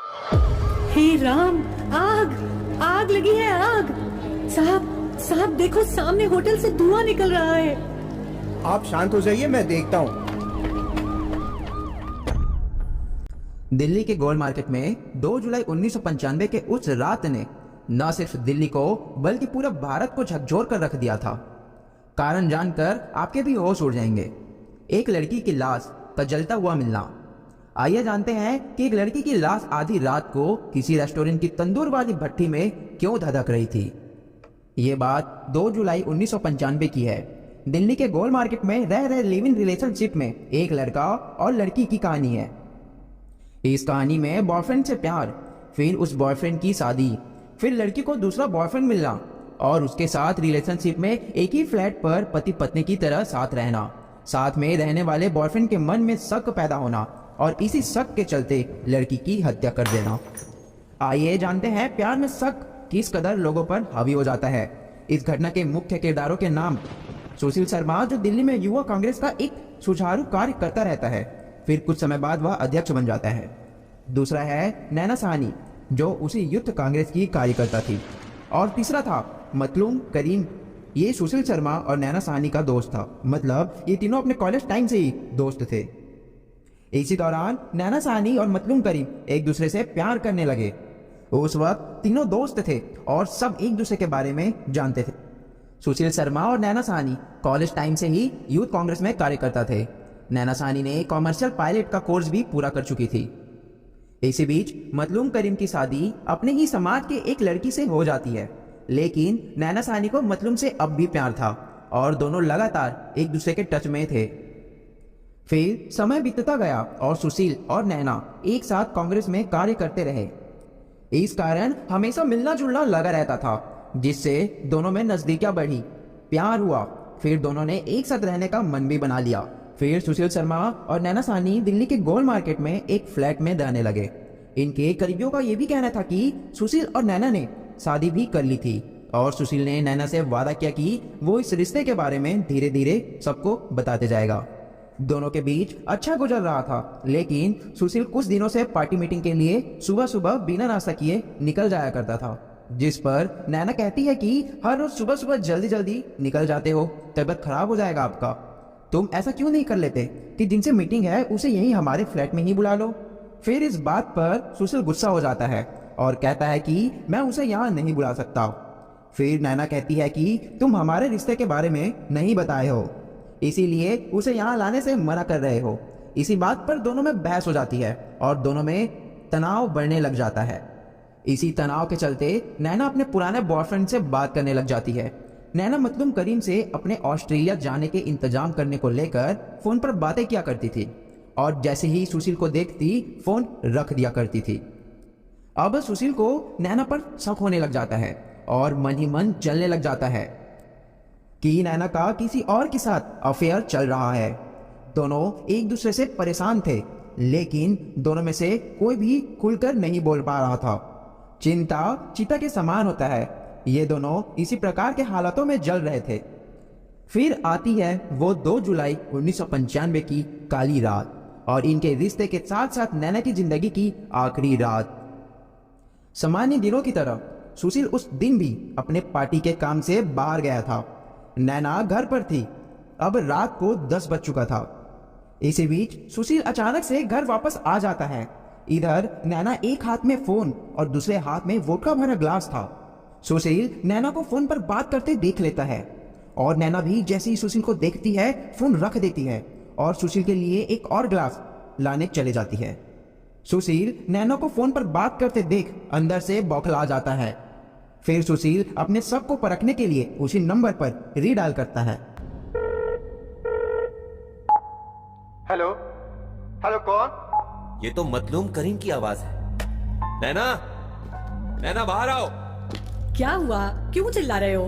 हे राम, आग आग लगी है, आग। साहब साहब देखो, सामने होटल से धुआं निकल रहा है। आप शांत हो जाइए, मैं देखता हूँ। दिल्ली के गोल मार्केट में 2 जुलाई 1995 के उस रात ने न सिर्फ दिल्ली को बल्कि पूरा भारत को झकझोर कर रख दिया था। कारण जानकर आपके भी होश उड़ जाएंगे। एक लड़की की लाश का जलता हुआ मिलना। आइए जानते हैं कि एक लड़की की लाश आधी रात को किसी रेस्टोरेंट की तंदूर वाली भट्टी में क्यों धधक रही थी। ये बात 2 जुलाई 1995 की है। दिल्ली के गोल मार्केट में रह रहे लिव इन रिलेशनशिप में एक लड़का और लड़की की कहानी है। इस कहानी में बॉयफ्रेंड से प्यार, फिर उस बॉयफ्रेंड की शादी, फिर लड़की को दूसरा बॉयफ्रेंड मिलना और उसके साथ रिलेशनशिप में एक ही फ्लैट पर पति पत्नी की तरह साथ रहना। साथ में रहने वाले बॉयफ्रेंड के मन में शक पैदा होना और इसी शक के चलते लड़की की हत्या कर देना। आइए जानते हैं प्यार में शक किस कदर लोगों पर हावी हो जाता है। इस घटना के मुख्य किरदारों के नाम: सुशील शर्मा, जो दिल्ली में युवा कांग्रेस का एक सुचारू कार्य करता रहता है, फिर कुछ समय बाद वह अध्यक्ष बन जाता है। दूसरा है नैना साहनी, जो उसी यूथ कांग्रेस की कार्यकर्ता थी। और तीसरा था मतलूम करीम। ये सुशील शर्मा और नैना साहनी का दोस्त था, मतलब ये तीनों अपने कॉलेज टाइम से ही दोस्त थे। इसी दौरान नैना साहनी और मतलूम करीम एक दूसरे से प्यार करने लगे। उस वक्त तीनों दोस्त थे और सब एक दूसरे के बारे में जानते थे। सुशील शर्मा और नैना साहनी कॉलेज टाइम से ही यूथ कांग्रेस में कार्य करता थे। नैना साहनी ने कॉमर्शियल पायलट का कोर्स भी पूरा कर चुकी थी। इसी बीच मतलूम करीम की शादी अपने ही समाज के एक लड़की से हो जाती है, लेकिन नैना साहनी को मतलूम से अब भी प्यार था और दोनों लगातार एक दूसरे के टच में थे। फिर समय बीतता गया और सुशील और नैना एक साथ कांग्रेस में कार्य करते रहे। इस कारण हमेशा मिलना जुलना लगा रहता था, जिससे दोनों में नजदीकियां बढ़ी, प्यार हुआ। फिर दोनों ने एक साथ रहने का मन भी बना लिया। फिर सुशील शर्मा और नैना साहनी दिल्ली के गोल मार्केट में एक फ्लैट में रहने लगे। इनके करीबियों का यह भी कहना था कि सुशील और नैना ने शादी भी कर ली थी और सुशील ने नैना से वादा किया कि वो इस रिश्ते के बारे में धीरे धीरे सबको बताते जाएगा। दोनों के बीच अच्छा गुजर रहा था, लेकिन सुशील कुछ दिनों से पार्टी मीटिंग के लिए सुबह सुबह बिना नाश्ता किए निकल जाया करता था, जिस पर नैना कहती है कि हर रोज सुबह सुबह जल्दी जल्दी निकल जाते हो, तबीयत खराब हो जाएगा आपका। तुम ऐसा क्यों नहीं कर लेते कि जिनसे मीटिंग है उसे यहीं हमारे फ्लैट में ही बुला लो। फिर इस बात पर सुशील गुस्सा हो जाता है और कहता है कि मैं उसे यहाँ नहीं बुला सकता। फिर नैना कहती है कि तुम हमारे रिश्ते के बारे में नहीं बताए हो, इसीलिए उसे यहाँ लाने से मना कर रहे हो। इसी बात पर दोनों में बहस हो जाती है और दोनों में तनाव बढ़ने लग जाता है। इसी तनाव के चलते नैना अपने पुराने बॉयफ्रेंड से बात करने लग जाती है। नैना मतलूम करीम से अपने ऑस्ट्रेलिया जाने के इंतजाम करने को लेकर फोन पर बातें किया करती थी और जैसे ही सुशील को देखती फोन रख दिया करती थी। अब सुशील को नैना पर शक होने लग जाता है और मन ही मन जलने लग जाता है कि नैना का किसी और के साथ अफेयर चल रहा है। दोनों एक दूसरे से परेशान थे, लेकिन दोनों में से कोई भी खुलकर नहीं बोल पा रहा था। चिंता चिता के समान होता है। ये दोनों इसी प्रकार के हालातों में जल रहे थे। फिर आती है वो 2 जुलाई 1995 की काली रात और इनके रिश्ते के साथ साथ नैना की जिंदगी की आखिरी रात। सामान्य दिनों की तरह सुशील उस दिन भी अपने पार्टी के काम से बाहर गया था। नैना घर पर थी। अब रात को 10 बज चुका था। इसी बीच सुशील अचानक से घर वापस आ जाता है। इधर नैना एक हाथ में फोन और दूसरे हाथ में वोडका भरा ग्लास था। सुशील नैना को फोन पर बात करते देख लेता है और नैना भी जैसे ही सुशील को देखती है फोन रख देती है और सुशील के लिए एक और ग्लास लाने चले जाती है। सुशील नैना को फोन पर बात करते देख अंदर से बौखला जाता है। फिर सुशील अपने शक को परखने के लिए उसी नंबर पर रीडायल करता है। हेलो हेलो, कौन? ये तो मतलूम करीम की आवाज है। नैना, नैना बाहर आओ। क्या हुआ, क्यों चिल्ला रहे हो?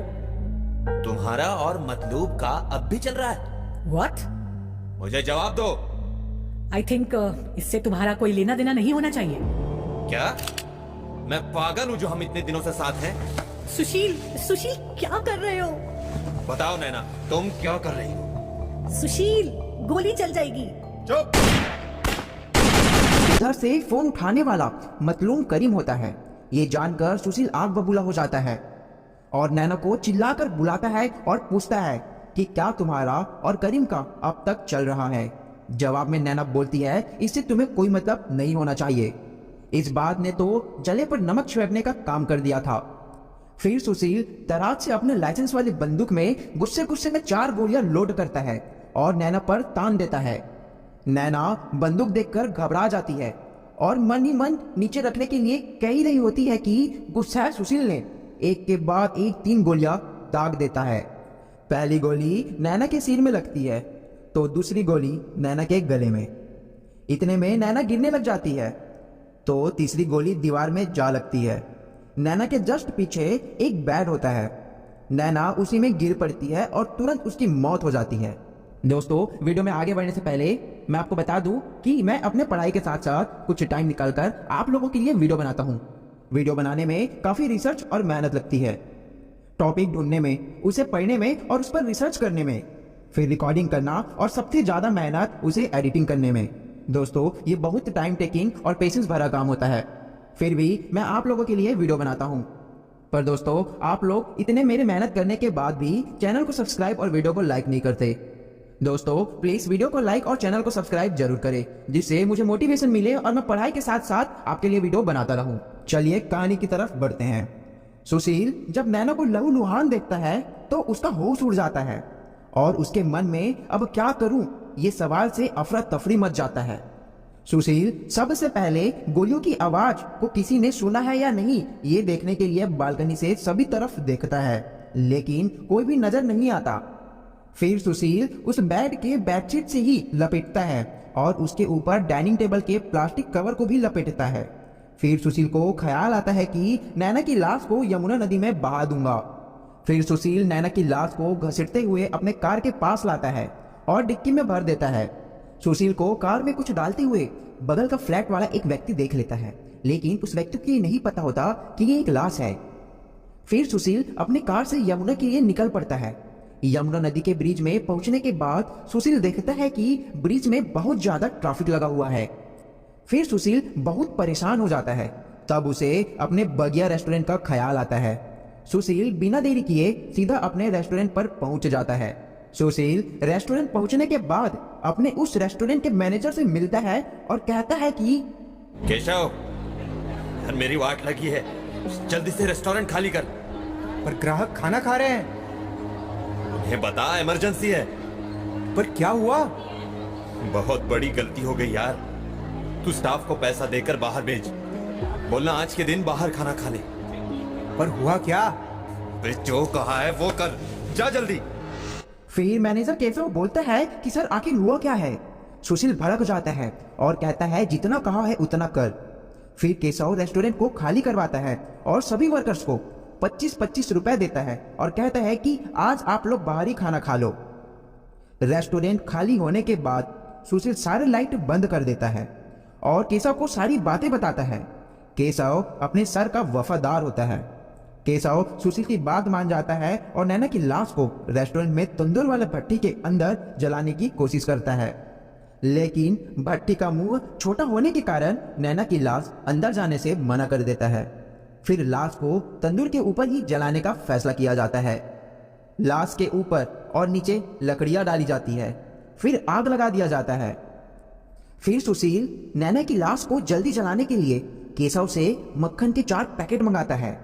तुम्हारा और मतलूब का अब भी चल रहा है। What? मुझे जवाब दो। I think इससे तुम्हारा कोई लेना देना नहीं होना चाहिए। क्या? मैं पागल हूँ जो हम इतने दिनों से साथ हैं? सुशील, सुशील क्या कर रहे हो? बताओ नैना, तुम क्या कर रही हो? सुशील, गोली चल जाएगी। चुप। उधर से फोन उठाने वाला मतलूम करीम होता है। ये जानकर सुशील आग बबूला हो जाता है और नैना को चिल्लाकर बुलाता है और पूछता है कि क्या तुम्हारा और करीम का अब तक चल रहा है। जवाब में नैना बोलती है इससे तुम्हें कोई मतलब नहीं होना चाहिए। इस बात ने तो जले पर नमक छिड़कने का काम कर दिया था। फिर सुशील तराज से अपने लाइसेंस वाली बंदूक में गुस्से गुस्से में 4 गोलियां लोड करता है और नैना पर तान देता है। नैना बंदूक देखकर घबरा जाती है और मन ही मन नीचे रखने के लिए कह ही रही होती है कि गुस्सा सुशील ने एक के बाद एक 3 गोलियां दाग देता है। पहली गोली नैना के सिर में लगती है तो दूसरी गोली नैना के गले में। इतने में नैना गिरने लग जाती है तो तीसरी गोली दीवार में जा लगती है। नैना के जस्ट पीछे एक बेड होता है। नैना उसी में गिर पड़ती है और तुरंत उसकी मौत हो जाती है। दोस्तों, वीडियो में आगे बढ़ने से पहले मैं आपको बता दूं कि मैं अपने पढ़ाई के साथ साथ कुछ टाइम निकालकर आप लोगों के लिए वीडियो बनाता हूं। वीडियो बनाने में काफी रिसर्च और मेहनत लगती है। टॉपिक ढूंढने में, उसे पढ़ने में और उस पर रिसर्च करने में, फिर रिकॉर्डिंग करना और सबसे ज्यादा मेहनत उसे एडिटिंग करने में। दोस्तों, ये बहुत टाइम टेकिंग और पेशेंस भरा काम होता है। फिर भी मैं आप लोगों के लिए वीडियो बनाता हूं। पर दोस्तों, आप लोग इतने मेरे मेहनत करने के बाद भी चैनल को सब्सक्राइब और वीडियो को लाइक नहीं करते। दोस्तों, प्लीज वीडियो को लाइक और चैनल को सब्सक्राइब जरूर करें, जिससे मुझे मोटिवेशन मिले और मैं पढ़ाई के साथ साथ आपके लिए वीडियो बनाता रहूं। चलिए कहानी की तरफ बढ़ते हैं। सुशील जब नैना को लहूलुहान देखता है तो उसका होश उड़ जाता है और उसके मन में अब क्या करूं ये सवाल से अफरा तफरी मच जाता है। सुशील सबसे पहले गोलियों की आवाज को किसी ने सुना है या नहीं ये देखने के लिए बालकनी से सभी तरफ देखता है, लेकिन कोई भी नजर नहीं आता। फिर सुशील उस बेड के बेडशीट से ही लपेटता है और उसके ऊपर डाइनिंग टेबल के प्लास्टिक कवर को भी लपेटता है। फिर सुशील को ख्याल आता है कि नैना की लाश को यमुना नदी में बहा दूंगा। फिर सुशील नैना की लाश को घसीटते हुए अपने कार के पास लाता है और डिक्की में भर देता है। सुशील को कार में कुछ डालते हुए बगल का फ्लैट वाला एक व्यक्ति देख लेता है, लेकिन उस व्यक्ति को ये नहीं पता होता कि ये एक लाश है। फिर सुशील अपनी कार से यमुना के लिए निकल पड़ता है। यमुना नदी के ब्रिज में पहुंचने के बाद सुशील देखता है कि ब्रिज में बहुत ज्यादा ट्रैफिक लगा हुआ है। फिर सुशील बहुत परेशान हो जाता है। तब उसे अपने बगिया रेस्टोरेंट का ख्याल आता है। सुशील बिना देरी किए सीधा अपने रेस्टोरेंट पर पहुंच जाता है। सुशील रेस्टोरेंट पहुंचने के बाद अपने उस रेस्टोरेंट के मैनेजर से मिलता है और कहता है कि केशव, यार मेरी वाट लगी है, जल्दी से रेस्टोरेंट खाली कर। पर ग्राहक खाना खा रहे हैं। उन्हें बता इमरजेंसी है। पर क्या हुआ? बहुत बड़ी गलती हो गई यार। तू स्टाफ को पैसा देकर बाहर भेज, बोलना आज के दिन बाहर खाना खा ले। पर हुआ क्या? जो कहा है वो कर, जा जल्दी। फिर मैनेजर केशव बोलता है कि सर आखिर हुआ क्या है। सुशील भड़क जाता है और कहता है जितना कहा है उतना कर। फिर केशव रेस्टोरेंट को खाली करवाता है और सभी वर्कर्स को 25-25 रुपए देता है और कहता है कि आज आप लोग बाहर ही खाना खा लो। रेस्टोरेंट खाली होने के बाद सुशील सारे लाइट बंद कर देता है और केशव को सारी बातें बताता है। केशव अपने सर का वफादार होता है। केशव सुशील की बात मान जाता है और नैना की लाश को रेस्टोरेंट में तंदूर वाले भट्टी के अंदर जलाने की कोशिश करता है, लेकिन भट्टी का मुंह छोटा होने के कारण नैना की लाश अंदर जाने से मना कर देता है। फिर लाश को तंदूर के ऊपर ही जलाने का फैसला किया जाता है। लाश के ऊपर और नीचे लकड़ियां डाली जाती है, फिर आग लगा दिया जाता है। फिर सुशील नैना की लाश को जल्दी जलाने के लिए केशव से मक्खन के 4 पैकेट मंगाता है।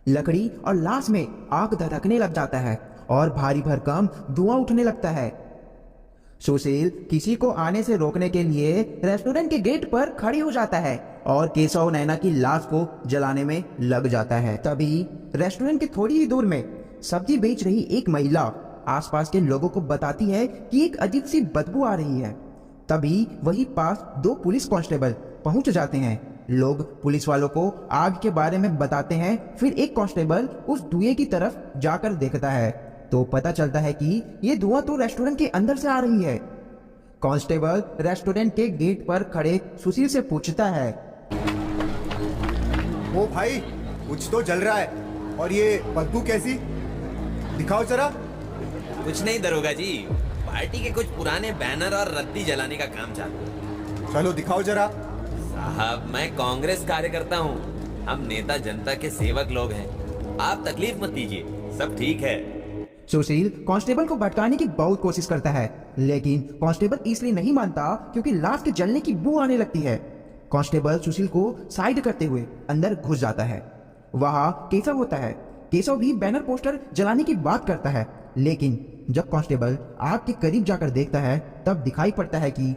लकड़ी और लाश में आग धधकने लग जाता है और भारी भरकम धुआं उठने लगता है। सुशील किसी को आने से रोकने के लिए रेस्टोरेंट के गेट पर खड़ी हो जाता है और केशव नैना की लाश को जलाने में लग जाता है। तभी रेस्टोरेंट के थोड़ी ही दूर में सब्जी बेच रही एक महिला आसपास के लोगों को बताती है कि एक अजीब सी बदबू आ रही है। तभी वहीं पास 2 पुलिस कांस्टेबल पहुंच जाते हैं। लोग पुलिस वालों को आग के बारे में बताते हैं। फिर एक कांस्टेबल उस धुएं की तरफ जाकर देखता है तो पता चलता है कि ये धुआं तो रेस्टोरेंट के अंदर से आ रही है। कांस्टेबल रेस्टोरेंट के गेट पर खड़े सुशील से पूछता है, ओ भाई, कुछ तो जल रहा है और ये बदबू कैसी? दिखाओ जरा। कुछ नहीं दरोगा जी, पार्टी के कुछ पुराने बैनर और रद्दी जलाने का काम चालू है। चलो दिखाओ जरा। साहब मैं कांग्रेस कार्यकर्ता हूँ। हम नेता जनता के सेवक लोग हैं। आप तकलीफ मत लीजिए, सब ठीक है। सुशील कांस्टेबल को भटकाने की बहुत कोशिश करता है, लेकिन कांस्टेबल इसलिए नहीं मानता क्योंकि लाश के जलने की बू आने लगती है। कांस्टेबल सुशील को साइड करते हुए अंदर घुस जाता है। वहां केशव होता है। केशव भी बैनर पोस्टर जलाने की बात करता है, लेकिन जब कांस्टेबल आग के करीब जाकर देखता है तब दिखाई पड़ता है कि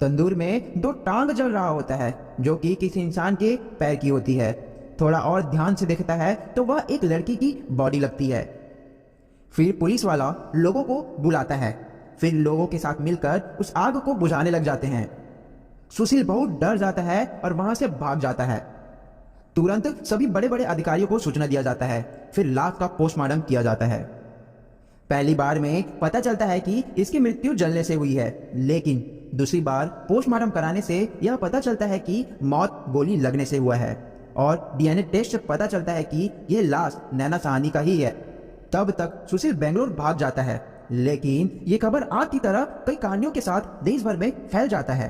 तंदूर में 2 टांग जल रहा होता है, जो कि किसी इंसान के पैर की होती है। थोड़ा और ध्यान से देखता है तो वह एक लड़की की बॉडी लगती है। फिर पुलिस वाला लोगों को बुलाता है। फिर लोगों के साथ मिलकर उस आग को बुझाने लग जाते हैं। सुशील बहुत डर जाता है और वहां से भाग जाता है। तुरंत सभी बड़े बड़े अधिकारियों को सूचना दिया जाता है। फिर लाश का पोस्टमार्टम किया जाता है। पहली बार में पता चलता है कि इसकी मृत्यु जलने से हुई है, लेकिन दूसरी बार पोस्टमार्टम कराने से यह पता चलता है कि मौत गोली लगने से हुआ है और डीएनए टेस्ट से पता चलता है कि यह लाश नैना साहनी का ही है। तब तक सुशील बेंगलोर भाग जाता है, लेकिन ये खबर आग की तरह कई कहानियों के साथ देश भर में फैल जाता है।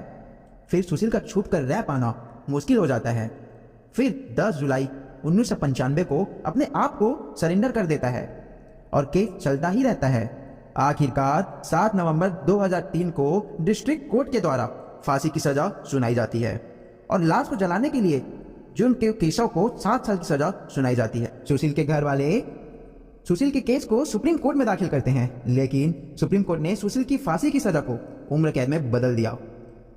फिर सुशील का छुप कर रह पाना मुश्किल हो जाता है। फिर 10 जुलाई 1995 को अपने आप को सरेंडर कर देता है और केस चलता ही रहता है। आखिरकार 7 नवंबर 2003 को डिस्ट्रिक्ट कोर्ट के द्वारा फांसी की सजा सुनाई जाती है और लाश को जलाने के लिए जुर्म के केशव को 7 साल की सजा सुनाई जाती है। सुशील के घर वाले सुशील के केस को सुप्रीम कोर्ट में दाखिल करते हैं, लेकिन सुप्रीम कोर्ट ने सुशील की फांसी की सजा को उम्र कैद में बदल दिया।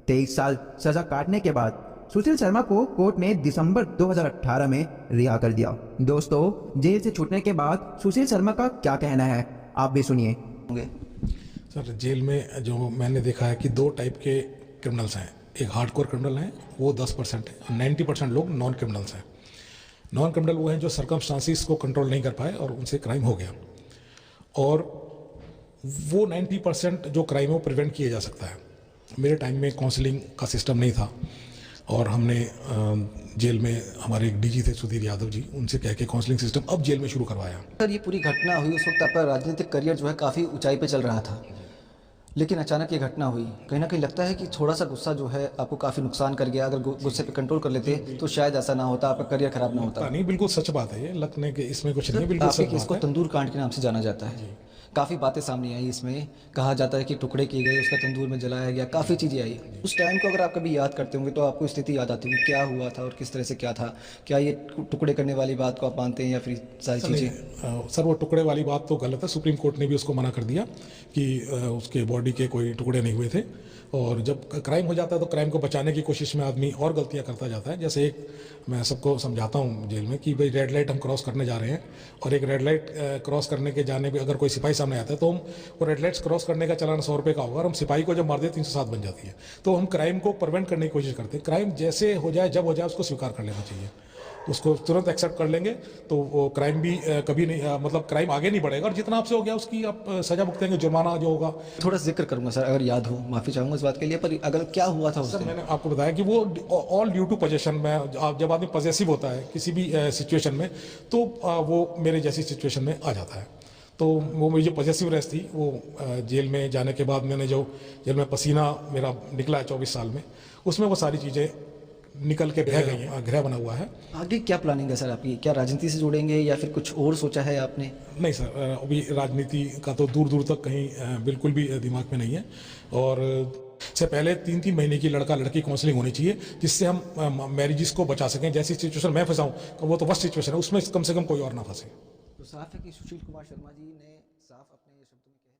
23 साल सजा काटने के बाद सुशील शर्मा को कोर्ट ने दिसंबर 2018 में रिहा कर दिया। दोस्तों, जेल से छूटने के बाद सुशील शर्मा का क्या कहना है, आप भी सुनिए। सर, जेल में जो मैंने देखा है कि 2 टाइप के क्रिमिनल्स हैं। एक हार्डकोर क्रिमिनल हैं, वो 10% है, 90% लोग नॉन क्रिमिनल्स हैं। नॉन क्रिमिनल वो हैं जो सर्कमस्टांसिस को कंट्रोल नहीं कर पाए और उनसे क्राइम हो गया, और वो 90% जो क्राइम है वो प्रिवेंट किया जा सकता है। मेरे टाइम में काउंसलिंग का सिस्टम नहीं था और हमने जेल में हमारे एक डीजी थे सुधीर यादव जी, उनसे कह के काउंसलिंग सिस्टम अब जेल में शुरू करवाया। सर, ये पूरी घटना हुई उस वक्त आपका राजनीतिक करियर जो है काफ़ी ऊंचाई पे चल रहा था, लेकिन अचानक ये घटना हुई। कहीं ना कहीं लगता है कि थोड़ा सा गुस्सा जो है आपको काफ़ी नुकसान कर गया। अगर गुस्से पे कंट्रोल कर लेते तो शायद ऐसा ना होता, आपका करियर खराब ना होता। नहीं, बिल्कुल सच बात है ये, लगने के इसमें कुछ नहीं, बिल्कुल सच बात है। इसको तंदूर कांड के नाम से जाना जाता है। काफ़ी बातें सामने आई, इसमें कहा जाता है कि टुकड़े किए गए, उसका तंदूर में जलाया गया, काफ़ी चीज़ें आई। उस टाइम को अगर आप कभी याद करते होंगे तो आपको स्थिति याद आती होगी, क्या हुआ था और किस तरह से क्या था। क्या ये टुकड़े करने वाली बात को आप मानते हैं या फिर सारी चीज़ें? सर, वो टुकड़े वाली बात तो गलत है। सुप्रीम कोर्ट ने भी उसको मना कर दिया कि उसके बॉडी के कोई टुकड़े नहीं हुए थे। और जब क्राइम हो जाता है तो क्राइम को बचाने की कोशिश में आदमी और गलतियां करता जाता है। जैसे एक मैं सबको समझाता हूँ जेल में कि भाई रेड लाइट हम क्रॉस करने जा रहे हैं, और एक रेड लाइट क्रॉस करने के जाने पे अगर कोई सिपाही सामने आता है तो हम वो रेड लाइट्स क्रॉस करने का चालान 100 रुपये का होगा, और हम सिपाही को जब मार दें 307 बन जाती है। तो हम क्राइम को प्रिवेंट करने की कोशिश करते हैं। क्राइम जैसे हो जाए, जब हो जाए, उसको स्वीकार कर लेना चाहिए, उसको तुरंत एक्सेप्ट कर लेंगे तो वो क्राइम भी कभी नहीं, मतलब क्राइम आगे नहीं बढ़ेगा, और जितना आपसे हो गया उसकी आप सजा भुगतेंगे, जुर्माना जो होगा। थोड़ा जिक्र करूंगा सर, अगर याद हो, माफ़ी चाहूँगा इस बात के लिए, पर अगर क्या हुआ था उस सर, मैंने आपको बताया कि वो ऑल ड्यू टू पोजेशन में, जब आदमी पॉजेसिव होता है किसी भी सिचुएशन में, तो वो मेरे जैसी सिचुएशन में आ जाता है। तो वो मेरी जो पॉजेसिवनेस थी वो जेल में जाने के बाद मैंने जो जेल में पसीना मेरा निकला है 24 साल में, उसमें वो सारी चीज़ें निकल के बह गई हैं, ग्रह बना हुआ है। आगे क्या प्लानिंग है सर आपकी? क्या राजनीति से जुड़ेंगे या फिर कुछ और सोचा है आपने? नहीं सर, अभी राजनीति का तो दूर दूर तक कहीं बिल्कुल भी दिमाग में नहीं है। और से पहले 3-3 महीने की लड़का लड़की काउंसलिंग होनी चाहिए, जिससे हम मैरिजेस को बचा सकें। जैसी सिचुएशन मैं फंसा हूँ तो वो तो वर्स्ट सिचुएशन है, उसमें कम से कम कोई और ना फंसे। तो साफ है कि सुशील कुमार शर्मा जी ने साफ अपने शब्दों में कहा।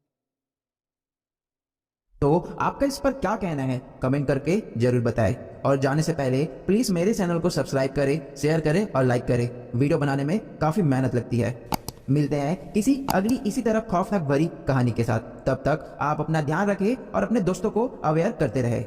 तो आपका इस पर क्या कहना है, कमेंट करके जरूर बताएं। और जाने से पहले प्लीज मेरे चैनल को सब्सक्राइब करें, शेयर करें और लाइक करें। वीडियो बनाने में काफी मेहनत लगती है। मिलते हैं किसी अगली इसी तरह खौफनाक भरी कहानी के साथ। तब तक आप अपना ध्यान रखें और अपने दोस्तों को अवेयर करते रहें।